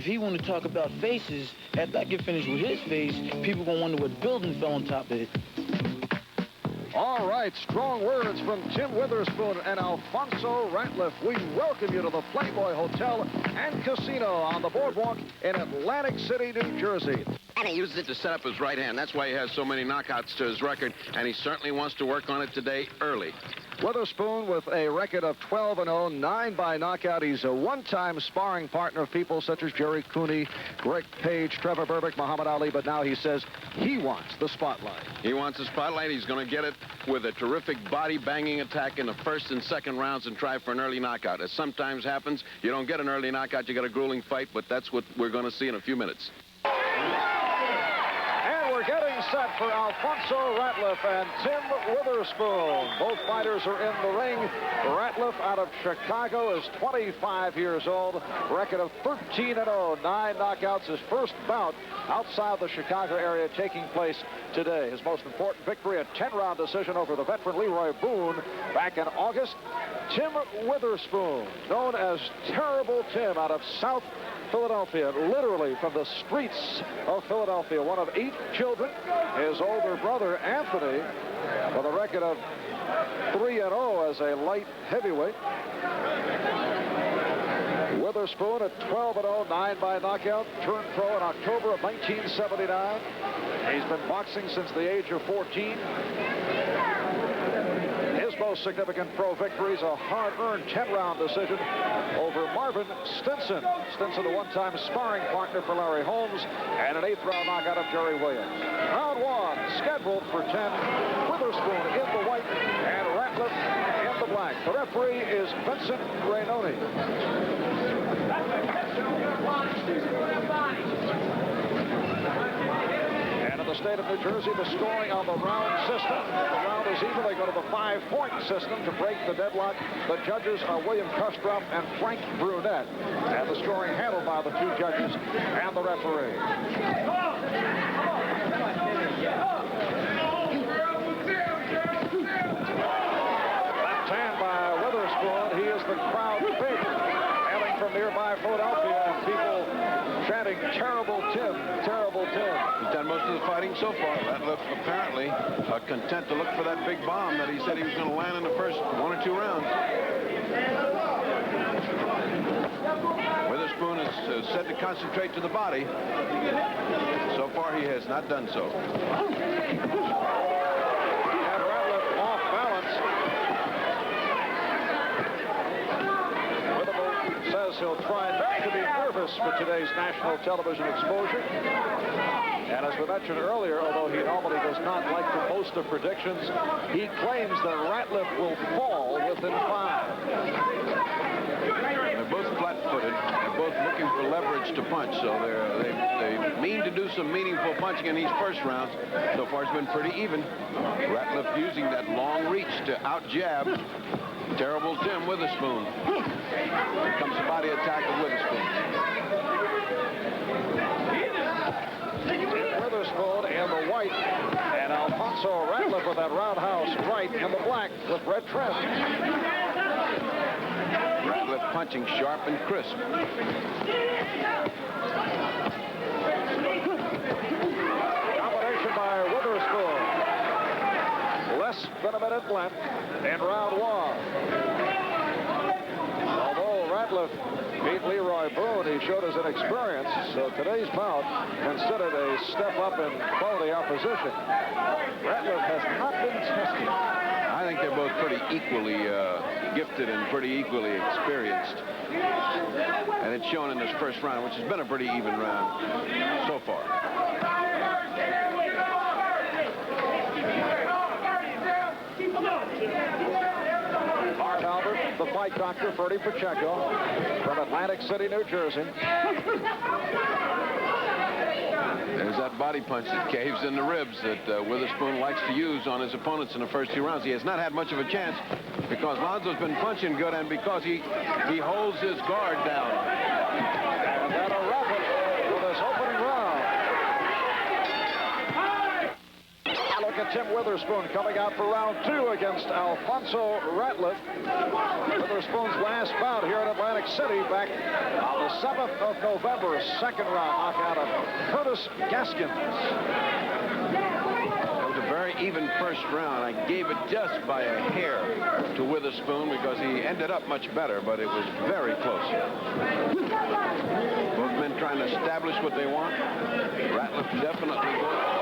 if he want to talk about faces, after I get finished with his face, people gonna wonder what building fell on top of it. All right, strong words from Tim Witherspoon and Alfonzo Ratliff. We welcome you to the Playboy Hotel and Casino on the boardwalk in Atlantic City, New Jersey. And he uses it to set up his right hand. That's why he has so many knockouts to his record, and he certainly wants to work on it today early. Witherspoon with a record of 12-0, 9 by knockout. He's a one-time sparring partner of people such as Jerry Cooney, Greg Page, Trevor Berbick, Muhammad Ali, but now he says he wants the spotlight. He wants the spotlight. He's going to get it with a terrific body-banging attack in the first and second rounds and try for an early knockout. As sometimes happens, you don't get an early knockout, you get a grueling fight, but that's what we're going to see in a few minutes. We're getting set for Alfonzo Ratliff and Tim Witherspoon. Both fighters are in the ring. Ratliff out of Chicago is 25 years old. Record of 13-0, 9 knockouts. His first bout outside the Chicago area taking place today. His most important victory, a 10-round decision over the veteran Leroy Boone back in August. Tim Witherspoon, known as Terrible Tim, out of South Philadelphia, literally from the streets of Philadelphia. One of 8 children. His older brother, Anthony, with a record of 3-0 as a light heavyweight. Witherspoon at 12-0, 9 by knockout. Turned pro in October of 1979. He's been boxing since the age of 14. His most significant pro victories, a hard-earned 10-round decision over Marvin Stinson. Stinson, a one-time sparring partner for Larry Holmes, and an 8th-round knockout of Jerry Williams. Round 1, scheduled for 10. Witherspoon in the white and Ratliff in the black. The referee is Vincent Rainoni. In the state of New Jersey, the scoring on the round system. The round is even. They go to the 5-point system to break the deadlock. The judges are William Kustrop and Frank Brunette. And the scoring handled by the 2 judges and the referee. Left hand by Witherspoon. He is the crowd favorite. Hailing from nearby Philadelphia, and people chanting, "Terrible Tim, terrible Tim." He's done most of the fighting so far. Ratliff apparently content to look for that big bomb that he said he was going to land in the first 1 or 2 rounds. Witherspoon is said to concentrate to the body. So far, he has not done so. And Ratliff off balance. Witherspoon says he'll try not to be nervous for today's national television exposure. And as we mentioned earlier, although he normally does not like to boast of predictions, he claims that Ratliff will fall within 5. They're both flat-footed. They're both looking for leverage to punch, so they mean to do some meaningful punching in these first rounds. So far, it's been pretty even. Ratliff using that long reach to out-jab Terrible Tim Witherspoon. Here comes the body attack of Witherspoon. Witherspoon in the white, and Alfonzo Ratliff with that roundhouse right in the black with red trim. Ratliff punching sharp and crisp. Combination by Witherspoon. Less than a minute left in round 1. Although Ratliff beat Leroy Boone, he showed his inexperience, so today's bout considered a step up in quality opposition. Ratliff has not been tested. I think they're both pretty equally gifted and pretty equally experienced. And it's shown in this first round, which has been a pretty even round so far. Mark Albert, the fight doctor, Freddie Pacheco, from Atlantic City, New Jersey. There's that body punch that caves in the ribs that Witherspoon likes to use on his opponents in the first 2 rounds. He has not had much of a chance because Lonzo's been punching good and because he holds his guard down. And that'll wrap it for this opening round. Look at Tim Witherspoon coming out for round 2 against Alfonzo Ratliff. Witherspoon's last bout here in Atlantic City back on the 7th of November. Second round knockout of Curtis Gaskins. It was a very even first round. I gave it just by a hair to Witherspoon because he ended up much better, but it was very close. Both men trying to establish what they want. Ratliff definitely going.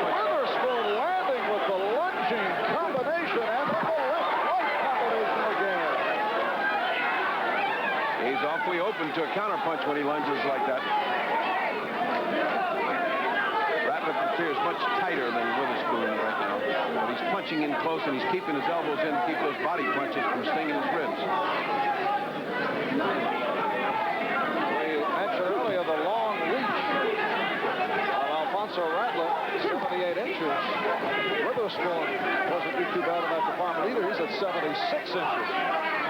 Witherspoon landing with the lunging combination and the left-right combination again. He's awfully open to a counterpunch when he lunges like that. Ratliff appears much tighter than Witherspoon right now. But he's punching in close, and he's keeping his elbows in to keep those body punches from stinging his ribs. We mentioned earlier the long reach of Alfonso Ratliff, 78 inches. Witherspoon doesn't do too bad in that department either. He's at 76 inches.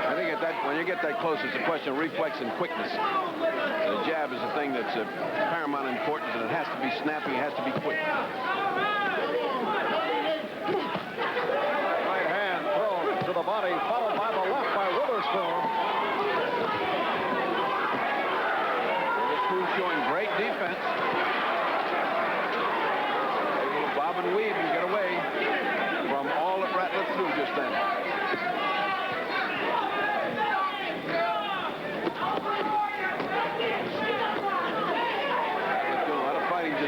I think when you get that close, it's a question of reflex and quickness. The jab is a thing that's of paramount importance, and it has to be snappy, it has to be quick. Right hand thrown to the body, followed by the left by Witherspoon. Witherspoon showing great defense. Able to bob and weave and get away from all that Ratliff threw just then.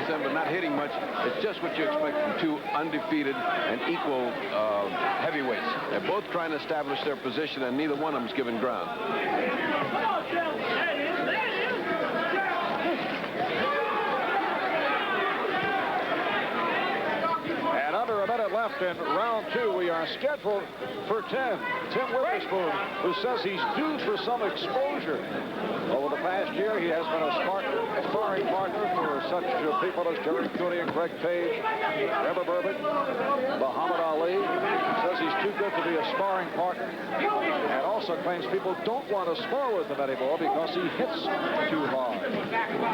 But not hitting much. It's just what you expect from two undefeated and equal heavyweights. They're both trying to establish their position, and neither one of them's given ground. And under a minute left in round 2, we are scheduled for 10. Tim Witherspoon, who says he's due for some exposure. Over the past year, he has been a sparring partner for such people as Jerry Cooney and Greg Page, Trevor Burbick, Muhammad Ali. He says he's too good to be a sparring partner, and also claims people don't want to spar with him anymore because he hits too hard.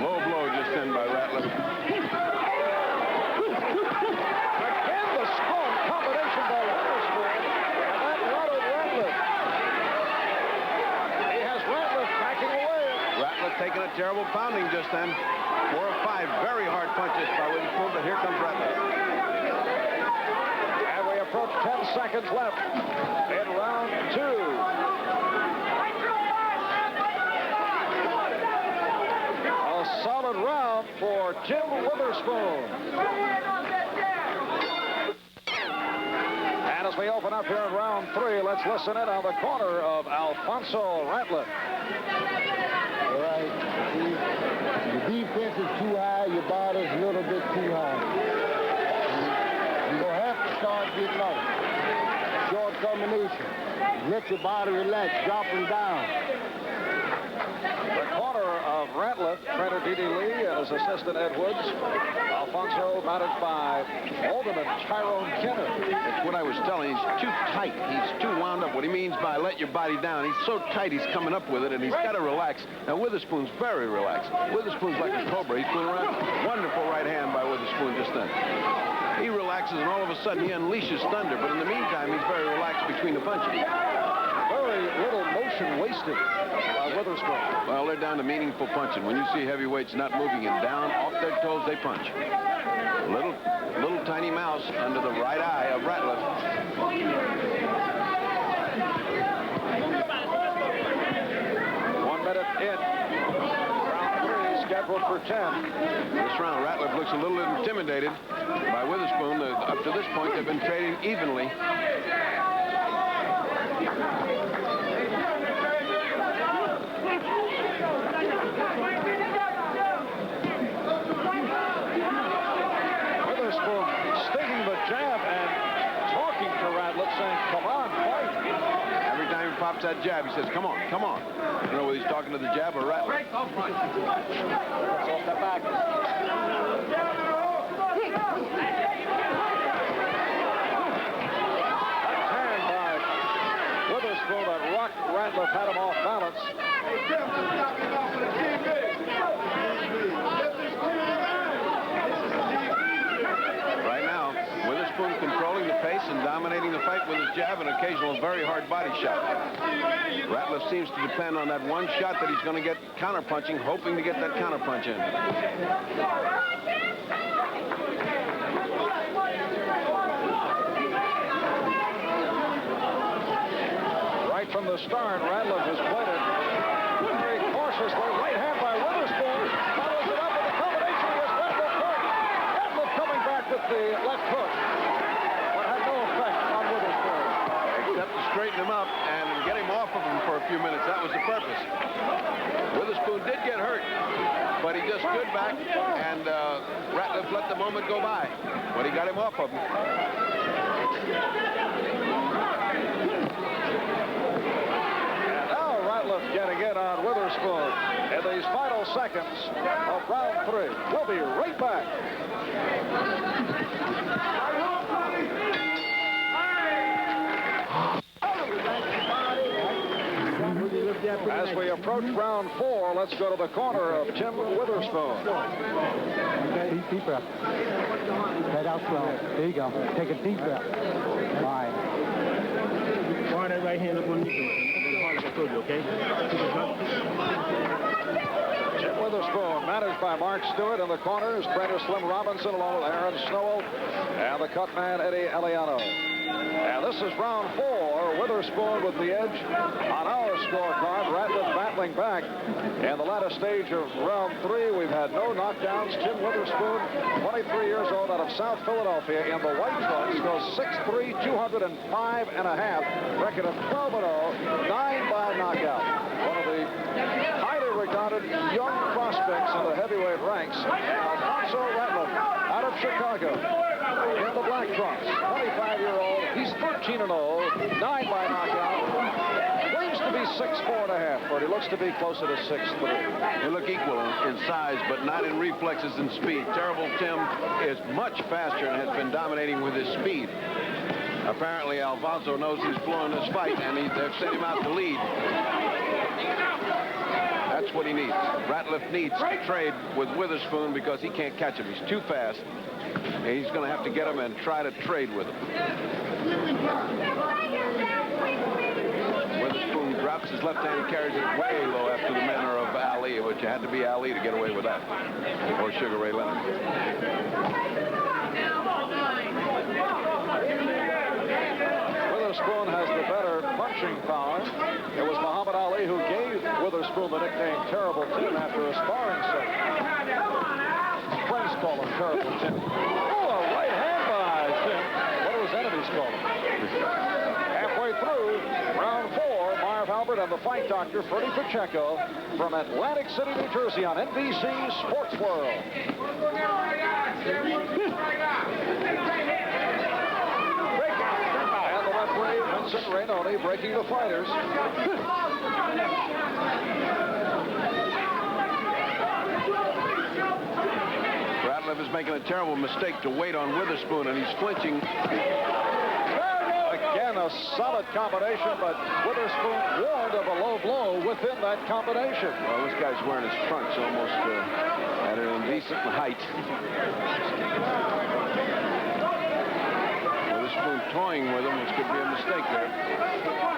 Low blow just then by Ratliff. Again, the strong combination by Witherspoon, and that routed Ratliff. He has Ratliff backing away. Ratliff taking a terrible pounding just then. 4 or 5 very hard punches by Witherspoon, but here comes Ratliff. And we approach 10 seconds left in round 2. A solid round for Tim Witherspoon. And as we open up here in round 3, let's listen in on the corner of Alfonzo Ratliff. All right. The defense is too high, your body's a little bit too high. You're going to have to start getting off. Short combination. Let your body relax, dropping down. The corner of Ratliff, trainer D.D. Lee and his assistant Ed Woods. Alfonzo managed by Alderman Tyrone Kenner. It's what I was telling you. He's too tight. He's too wound up. What he means by let your body down, he's so tight he's coming up with it, and he's got to relax. Now, Witherspoon's very relaxed. Witherspoon's like a cobra. He's going around. Wonderful right hand by Witherspoon just then. He relaxes, and all of a sudden, he unleashes thunder. But in the meantime, he's very relaxed between the punches. Very little motion wasted by Witherspoon. Well, they're down to meaningful punching. When you see heavyweights not moving and down off their toes, they punch. Little tiny mouse under the right eye of Ratliff. 1 minute in. Round 3 scheduled for 10. This round, Ratliff looks a little intimidated by Witherspoon. Up to this point, they've been trading evenly. Witherspoon stinging the jab and talking to Ratliff, saying, come on, fight. Every time he pops that jab, he says, come on, come on. I don't know whether he's talking to the jab or Ratliff. Off the back. Hand by Witherspoon that rocked Ratliff, had him off balance. jab and occasional very hard body shot. Ratliff seems to depend on that one shot that he's going to get counter-punching, hoping to get that counter-punch in. Right from the start, Ratliff has played it very cautiously. Right hand by Witherspoon. Follows it up with a combination against Ratliff. Ratliff coming back with the left hook. But had no effect on Witherspoon. Except to straighten him up and get him off of him for a few minutes. That was the purpose. Witherspoon did get hurt, but he just stood back, and Ratliff let the moment go by. But he got him off of him. Getting in on Witherspoon in these final seconds of round 3. We'll be right back. As we approach round 4, let's go to the corner of Tim Witherspoon. Deep breath. Head out slow. There you go. Take a deep breath. All right. Bar that right hand up on the knee. Okay? Tim Witherspoon, managed by Mark Stewart in the corners. Trainer Slim Robinson along with Aaron Snowell and the cut man Eddie Eliano. And this is round 4. Witherspoon with the edge on our scorecard. Ratliff battling back. In the latter stage of round 3, we've had no knockdowns. Tim Witherspoon, 23 years old, out of South Philadelphia, in the white trunks, goes 6'3", 205.5. Record of 12-0, 9 by knockout. One of the highly regarded young prospects in the heavyweight ranks, Alfonzo Ratliff, out of Chicago, in the black trunks. 25-year-old. He's 13-0, 9 by knockout. Claims to be 6'4.5", but he looks to be closer to 6'3". They look equal in size, but not in reflexes and speed. Terrible Tim is much faster and has been dominating with his speed. Apparently, Alfonso knows he's blowing this fight, and they've sent him out to lead. That's what he needs. Ratliff needs to trade with Witherspoon because he can't catch him. He's too fast. And he's going to have to get him and try to trade with him. Witherspoon drops his left hand and carries it way low after the manner of Ali, which had to be Ali to get away with that, or Sugar Ray Leonard. Witherspoon has the better punching power. It was Muhammad Ali who gave Witherspoon the nickname Terrible Tim after a sparring session. His friends call him Terrible Tim. Oh, a right hand by Tim. What do his enemies call him? Halfway through round 4, Marv Albert and the fight doctor, Freddie Pacheco, from Atlantic City, New Jersey, on NBC Sports World. And the referee, Vincent Rainoni, breaking the fighters. Ratliff is making a terrible mistake to wait on Witherspoon, and he's flinching. Again, a solid combination, but Witherspoon warned of a low blow within that combination. Well, this guy's wearing his trunks almost at an indecent height. Witherspoon toying with him, which could be a mistake there.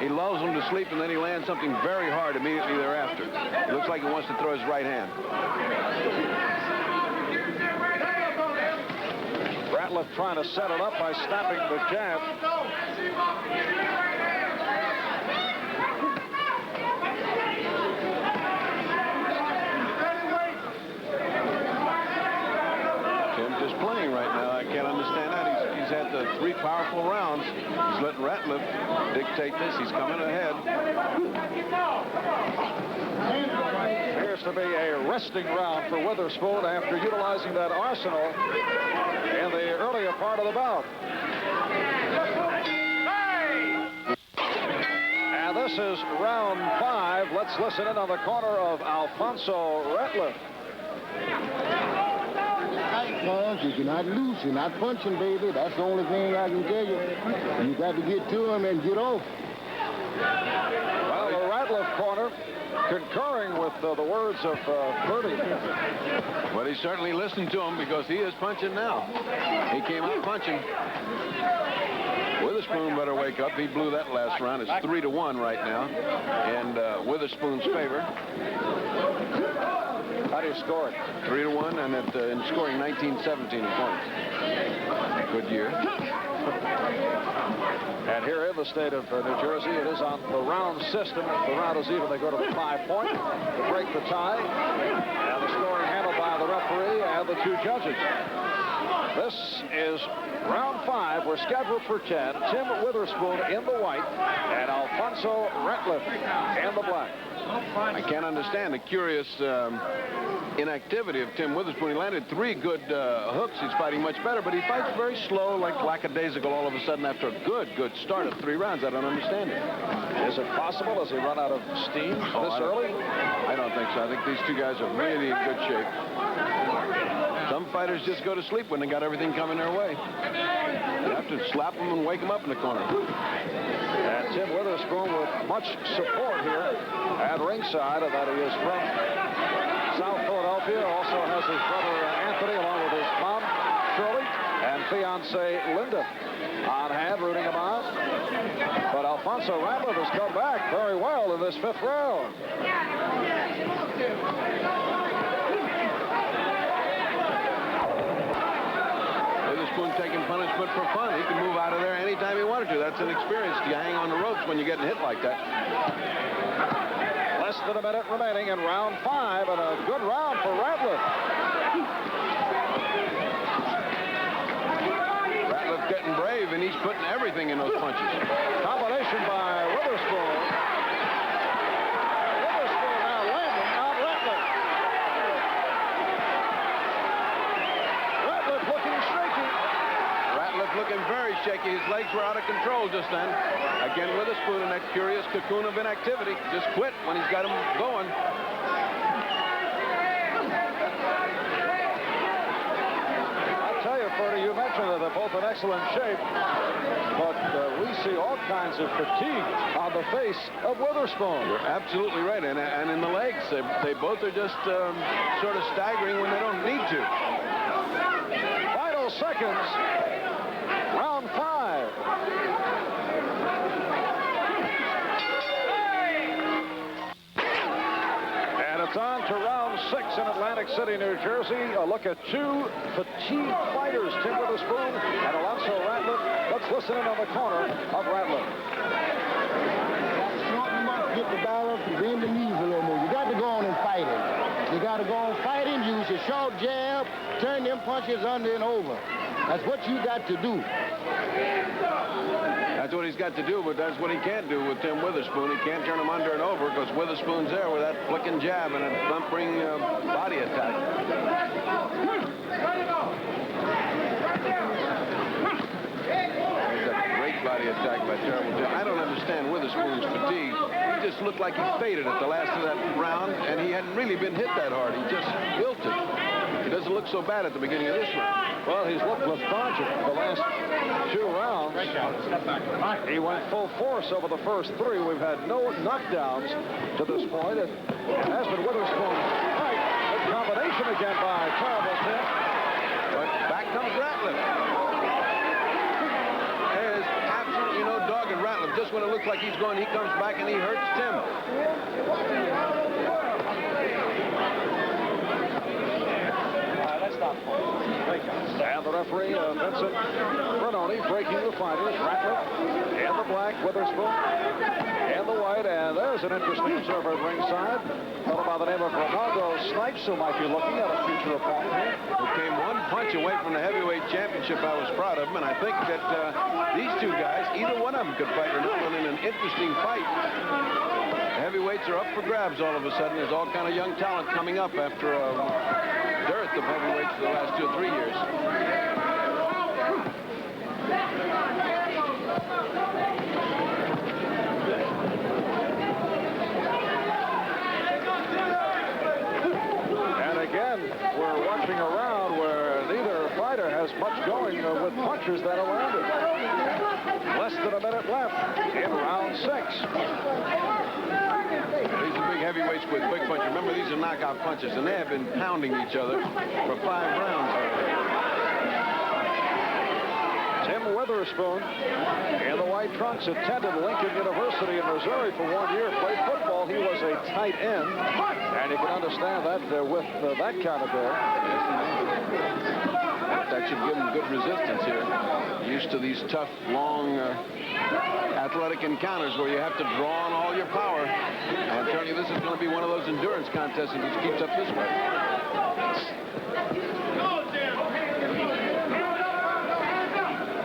He lulls him to sleep, and then he lands something very hard immediately thereafter. It looks like he wants to throw his right hand. Ratliff trying to set it up by snapping the jab. Tim just playing right now. I can't understand that. He's had the 3 powerful rounds. He's letting Ratliff dictate this. He's coming ahead. Appears to be a resting round for Witherspoon after utilizing that arsenal in the earlier part of the bout. And this is round 5. Let's listen in on the corner of Alfonzo Ratliff. You're not loose, you're not punching, baby. That's the only thing I can tell you. You got to get to him and get off. Well, the Ratliff corner concurring with the words of Purdy. Well, he certainly listened to him because he is punching now. He came out punching. Witherspoon better wake up. He blew that last round. It's 3-1 right now in Witherspoon's favor. How do you score it? 3-1, and in scoring 19-17 points. Good year. And here in the state of New Jersey, it is on the round system. If the round is even, they go to the 5-point to break the tie. And the scoring handled by the referee and the 2 judges. This is round 5. We're scheduled for 10. Tim Witherspoon in the white and Alfonzo Ratliff in the black. I can't understand the curious inactivity of Tim Witherspoon. He landed 3 good hooks. He's fighting much better, but he fights very slow, like lackadaisical all of a sudden after a good start of 3 rounds. I don't understand it. Is it possible? Does he run out of steam this early? I don't think so. I think these 2 guys are really in good shape. Some fighters just go to sleep when they got everything coming their way. You have to slap them and wake them up in the corner. And Tim Witherspoon with much support here at ringside, and that he is from South Philadelphia. Also has his brother Anthony, along with his mom, Shirley, and fiancee Linda on hand rooting him on. But Alfonzo Ratliff has come back very well in this 5th round. Witherspoon taking punishment for fun. He can move out of there anytime he wanted to. That's an experience to hang on the ropes when you're getting hit like that. Less than a minute remaining in round 5, and a good round for Ratliff. Ratliff getting brave, and he's putting everything in those punches. Combination by Witherspoon. Witherspoon now landing on Ratliff. Ratliff looking shaky. Ratliff looking very shaky. His legs were out of control just then. Again, Witherspoon in that curious cocoon of inactivity. Just quit when he's got him going. I'll tell you, Ferdy, you mentioned that they're both in excellent shape, but we see all kinds of fatigue on the face of Witherspoon. You're absolutely right, and in the legs, they both are just sort of staggering when they don't need to. Final seconds, round 5. And it's on to round 6 in Atlantic City, New Jersey. A look at 2 fatigued fighters, Tim Witherspoon and Alfonzo Ratliff. Let's listen in on the corner of Ratliff. Shorten them up, get the balance, and bend the knees a little more. You got to go on and fight him. You got to go on fighting, use your short jab, turn them punches under and over. That's what you got to do. That's what he's got to do, but that's what he can't do with Tim Witherspoon. He can't turn him under and over because Witherspoon's there with that flicking jab and a thumping body attack. There's a great body attack by terrible jab. I don't understand Witherspoon's fatigue. He just looked like he faded at the last of that round, and he hadn't really been hit that hard. He just wilted. He doesn't look so bad at the beginning of this round. Well, he's looked lethargic the last 2 rounds. He went full force over the first 3. We've had no knockdowns to this point. It has been Witherspoon. Right. Good combination again by terrible Tim. But back comes Ratliff. There's absolutely no dog in Ratliff. Just when it looks like he's going, he comes back and he hurts Tim. And the referee, Vincent Brunoni, breaking the fighters. Ratliff in the black, Witherspoon in the white. And there's an interesting observer at ringside. A fellow by the name of Ronaldo Snipes, who might be looking at a future opponent here. Who came 1 punch away from the heavyweight championship. I was proud of him, and I think that these 2 guys, either one of them could fight Ronaldo in an interesting fight. The heavyweights are up for grabs all of a sudden. There's all kind of young talent coming up after a dearth of heavyweights for the last 2 or 3 years. And again, we're watching a round where neither fighter has much going with punches that are landed. Less than a minute left in round 6. These are big heavyweights with big punches. Remember, these are knockout punches, and they have been pounding each other for 5 rounds. Tim Tim Witherspoon in the white trunks attended Lincoln University in Missouri for 1 year. Played football. He was a tight end. And you can understand that with that kind of bear. That should give him good resistance here. Used to these tough, long, athletic encounters where you have to draw on all your power. I'm telling you, this is going to be one of those endurance contests if he keeps up this way.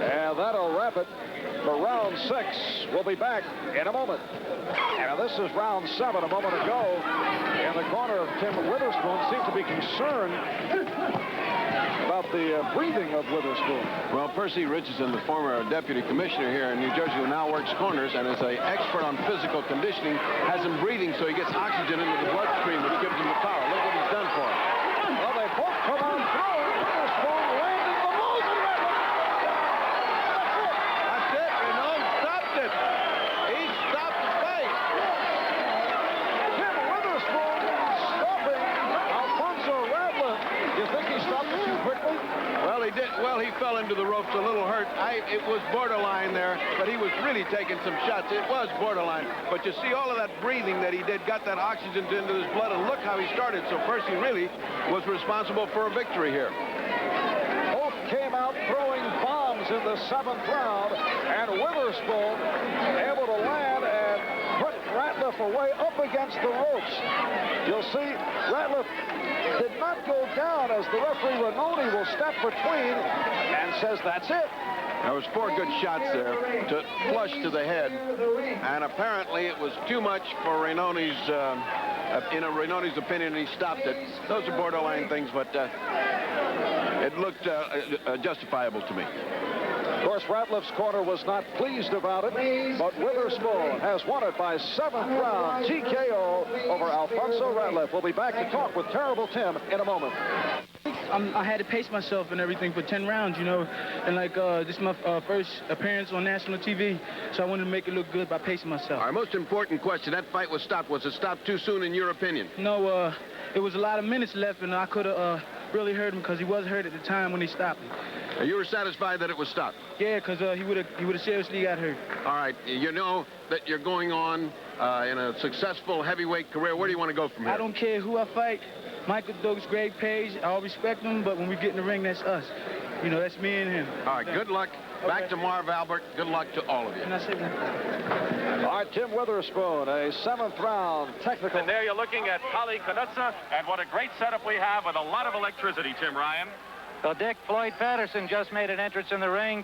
And that'll wrap it for round 6. We'll be back in a moment. And this is round 7 a moment ago. In the corner of Tim Witherspoon seemed to be concerned about the breathing of Witherspoon. Well, Percy Richardson, the former deputy commissioner here in New Jersey, who now works corners and is an expert on physical conditioning, has him breathing so he gets oxygen into the bloodstream, which gives him the power. Look what he's done for him. Well, they both come on through. Witherspoon landed the blows and That's it. Renault stopped it. He stopped the fight. Tim Witherspoon stopping Alfonzo Ratliff. You think he stopped it too quickly? Well, he did. Well, he fell into the ropes a little hurt. It was borderline there, but he was really taking some shots. It was borderline. But you see all of that breathing that he did, got that oxygen into his blood, and look how he started. So Percy really was responsible for a victory here. Both came out throwing bombs in the 7th round, and Witherspoon able to land and put Ratliff away up against the ropes. You'll see Ratliff did not go down as the referee Renoni will step between and says that's it. There was 4 good shots there to flush to the head, and apparently it was too much for Renoni's, in Renoni's opinion, he stopped it. Those are borderline things, but it looked justifiable to me. Of course, Ratliff's corner was not pleased about it, but Witherspoon has won it by 7th round TKO over Alfonzo Ratliff. We'll be back to talk with Terrible Tim in a moment. I had to pace myself and everything for 10 rounds, you know, and like this is my first appearance on national TV, so I wanted to make it look good by pacing myself. Our most important question, that fight was stopped. Was it stopped too soon in your opinion? No, it was a lot of minutes left, and I could have really hurt him because he was hurt at the time when he stopped me. You were satisfied that it was stopped? Yeah, because he would have seriously got hurt. All right, you know that you're going on in a successful heavyweight career. Where do you want to go from here? I don't care who I fight. Michael Doakes, Greg Page, I'll respect him, but when we get in the ring, that's us. You know, that's me and him. All right, good luck. Okay. Back to Marv Albert. Good luck to all of you. Can I say that? All right, Tim Witherspoon, a 7th round technical. And there you're looking at Polly Knutza, and what a great setup we have with a lot of electricity, Tim Ryan. Well, Dick, Floyd Patterson just made an entrance in the ring.